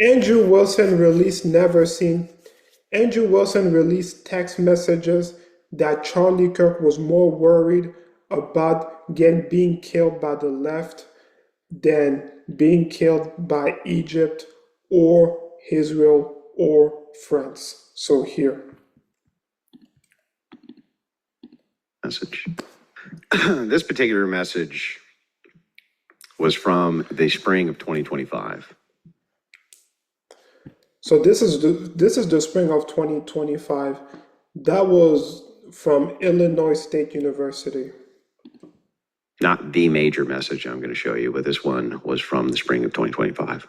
Andrew Wilson released Never Seen. Andrew Wilson released text messages that Charlie Kirk was more worried about being killed by the left than being killed by Egypt or Israel or France. So here. Message. This particular message was from the spring of 2025. So this is the spring of 2025. That was from Illinois State University. Not the major message I'm going to show you, but this one was from the spring of 2025.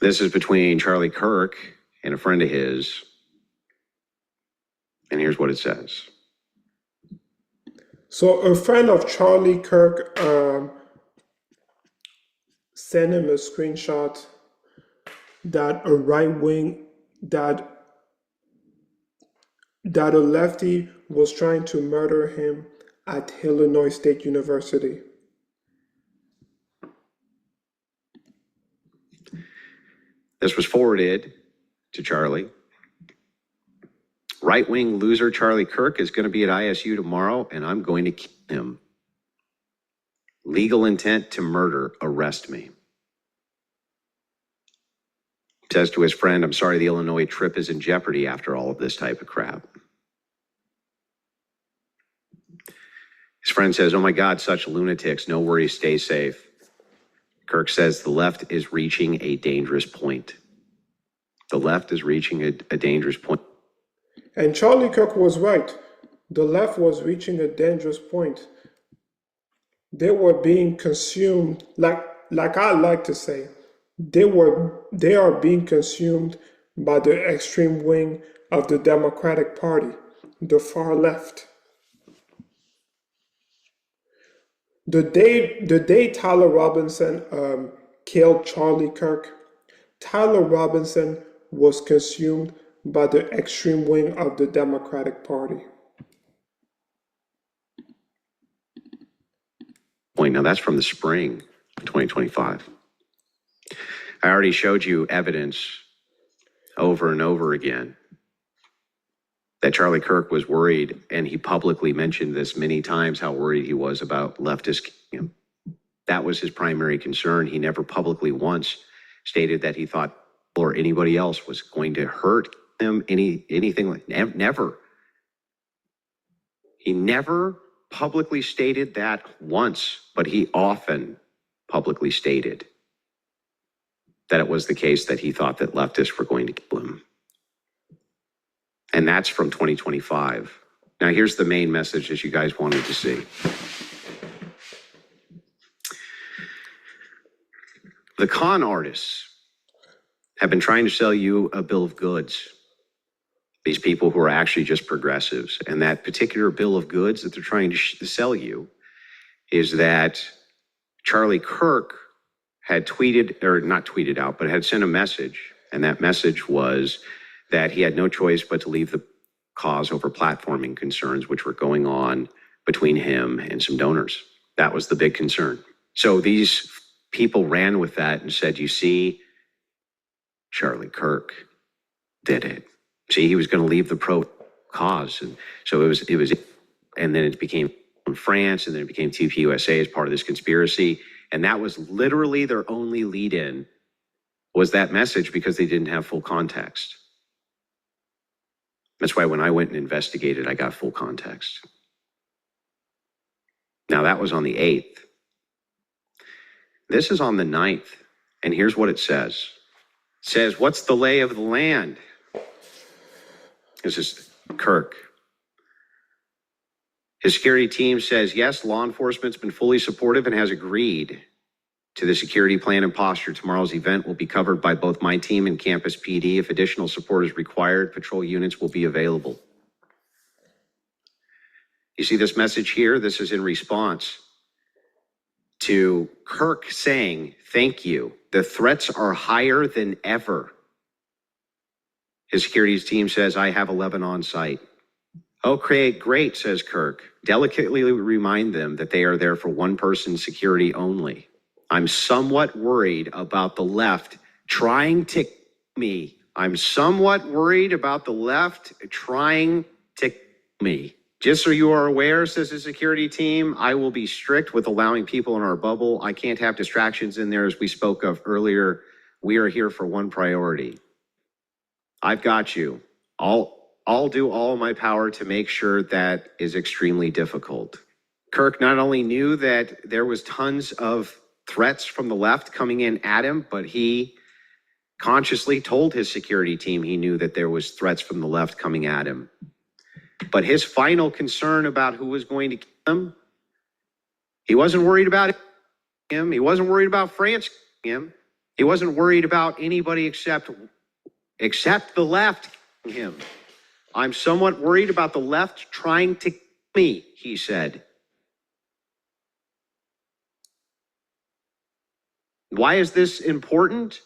This is between Charlie Kirk and a friend of his. And here's what it says. So a friend of Charlie Kirk sent him a screenshot that a right wing, that a lefty was trying to murder him at Illinois State University. This was forwarded to Charlie. Right-wing loser Charlie Kirk is going to be at ISU tomorrow, and I'm going to kill him. Legal intent to murder. Arrest me. Says to his friend, I'm sorry the Illinois trip is in jeopardy after all of this type of crap. His friend says, oh my God, such lunatics. No worries, stay safe. Kirk says the left is reaching a dangerous point. The left is reaching a dangerous point. And Charlie Kirk was right. The left was reaching a dangerous point. They were being consumed, like I like to say, they are being consumed by the extreme wing of the Democratic Party, the far left. The day Tyler Robinson killed Charlie Kirk, Tyler Robinson was consumed by the extreme wing of the Democratic Party. Now that's from the spring of 2025. I already showed you evidence over and over again that Charlie Kirk was worried, and he publicly mentioned this many times, how worried he was about leftists killing him. That was his primary concern. He never publicly once stated that he thought or anybody else was going to hurt him, anything like that. Never. He never publicly stated that once, but he often publicly stated that it was the case that he thought that leftists were going to kill him. And that's from 2025. Now here's the main message that you guys wanted to see. The con artists have been trying to sell you a bill of goods. These people who are actually just progressives. And that particular bill of goods that they're trying to sell you is that Charlie Kirk had tweeted, or not tweeted out, but had sent a message. And that message was that he had no choice but to leave the cause over platforming concerns which were going on between him and some donors. That was the big concern. So these people ran with that and said, you see, Charlie Kirk did it. See, he was going to leave the pro cause. And so it was, and then it became France, and then it became TPUSA as part of this conspiracy. And that was literally their only lead-in, was that message, because they didn't have full context. That's why when I went and investigated, I got full context. Now that was on the 8th. This is on the 9th. And here's what it says. It says, what's the lay of the land? This is Kirk. His security team says, yes, law enforcement's been fully supportive and has agreed to the security plan and posture. Tomorrow's event will be covered by both my team and Campus PD. If additional support is required, patrol units will be available. You see this message here? This is in response to Kirk saying, thank you. The threats are higher than ever. His security team says, I have 11 on site. Okay, great, says Kirk. Delicately remind them that they are there for one person's security only. I'm somewhat worried about the left trying to kill me. I'm somewhat worried about the left trying to kill me. Just so you are aware, says the security team, I will be strict with allowing people in our bubble. I can't have distractions in there, as we spoke of earlier. We are here for one priority. I've got you. I'll do all in my power to make sure that is extremely difficult. Kirk not only knew that there was tons of threats from the left coming in at him, but he consciously told his security team he knew that there was threats from the left coming at him. But his final concern about who was going to kill him, he wasn't worried about him. He wasn't worried about France killing him. He wasn't worried about anybody except the left killing him. I'm somewhat worried about the left trying to kill me, he said. Why is this important?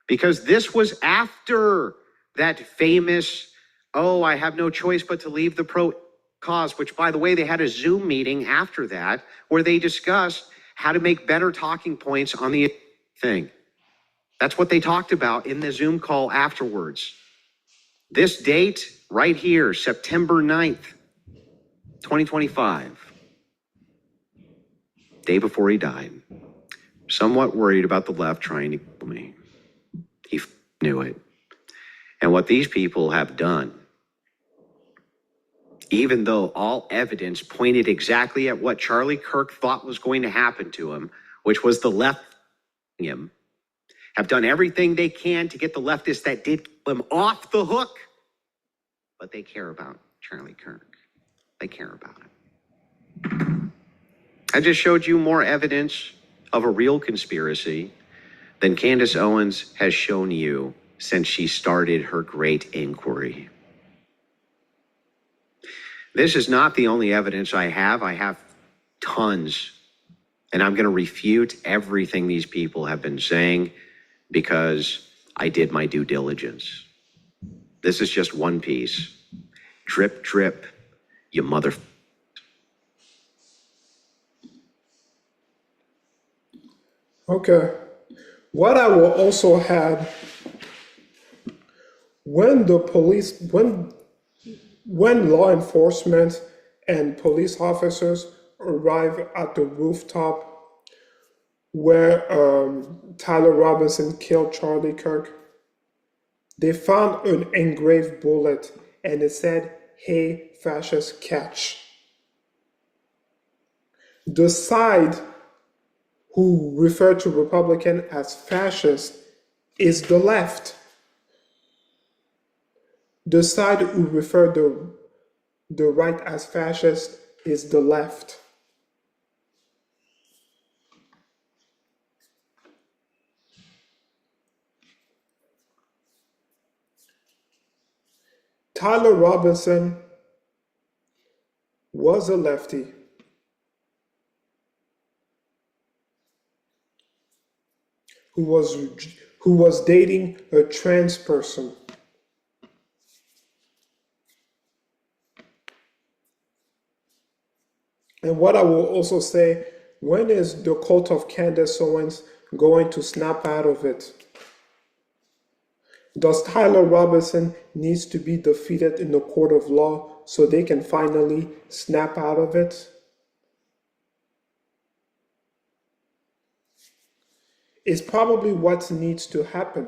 Because this was after that famous, oh, I have no choice but to leave the pro cause, which, by the way, they had a Zoom meeting after that where they discussed how to make better talking points on the thing. That's what they talked about in the Zoom call afterwards. This date right here, September 9th, 2025, day before he died. Somewhat worried about the left trying to kill me. He knew it. And what these people have done, even though all evidence pointed exactly at what Charlie Kirk thought was going to happen to him, which was the left him, have done everything they can to get the leftists that did kill him off the hook. But they care about Charlie Kirk. They care about him. I just showed you more evidence of a real conspiracy than Candace Owens has shown you since she started her great inquiry. This is not the only evidence I have. I have tons. And I'm going to refute everything these people have been saying because I did my due diligence. This is just one piece. Drip, drip, you mother. Okay. What I will also add, when law enforcement and police officers arrive at the rooftop where Tyler Robinson killed Charlie Kirk, they found an engraved bullet and it said, "Hey, fascist, catch." The side who refer to Republican as fascist is the left. The side who refer the right as fascist is the left. Tyler Robinson was a lefty who was dating a trans person. And what I will also say, when is the cult of Candace Owens going to snap out of it? Does Tyler Robinson needs to be defeated in the court of law so they can finally snap out of it? It's probably what needs to happen.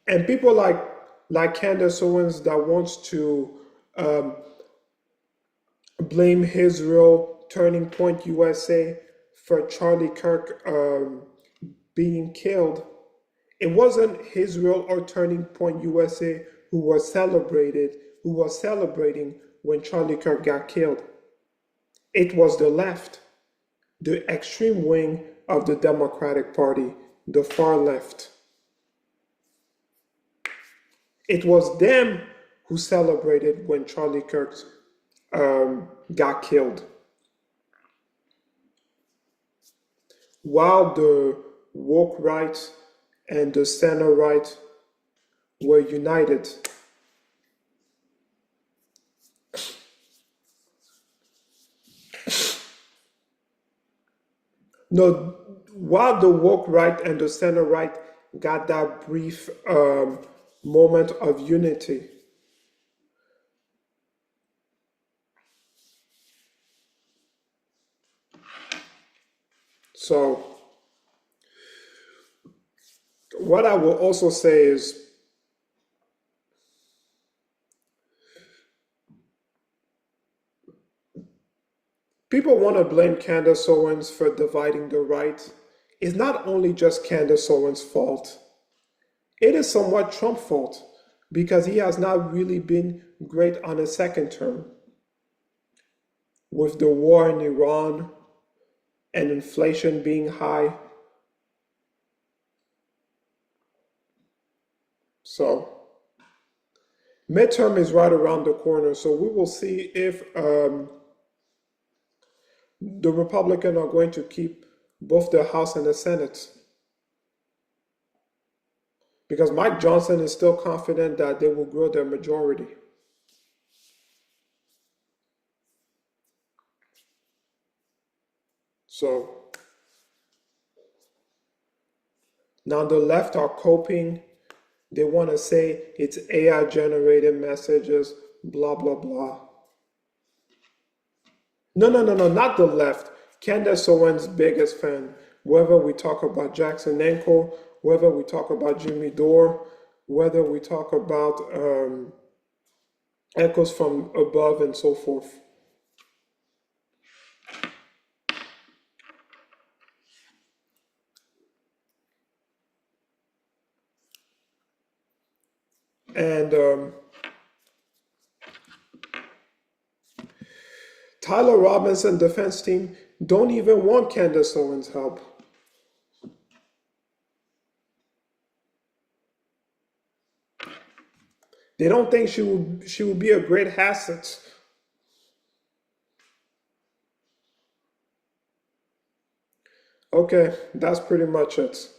And people like Candace Owens that wants to blame Israel, Turning Point USA for Charlie Kirk being killed. It wasn't Israel or Turning Point USA who was celebrating when Charlie Kirk got killed. It was the left, the extreme wing of the Democratic Party, the far left. It was them who celebrated when Charlie Kirk got killed. While the woke right and the center right were united. No, while the woke right and the center right got that brief moment of unity. So, what I will also say is people want to blame Candace Owens for dividing the right. It's not only just Candace Owens' fault, it is somewhat Trump's fault because he has not really been great on his second term. With the war in Iran and inflation being high. So, midterm is right around the corner. So, we will see if the Republicans are going to keep both the House and the Senate. Because Mike Johnson is still confident that they will grow their majority. So, now the left are coping. They want to say it's AI generated messages, blah, blah, blah. No, no, no, no, not the left. Candace Owens' biggest fan. Whether we talk about Jackson Ankle, whether we talk about Jimmy Dore, whether we talk about Echoes from Above and so forth. And Tyler Robinson defense team don't even want Candace Owens' help. They don't think she will be a great asset. Okay, that's pretty much it.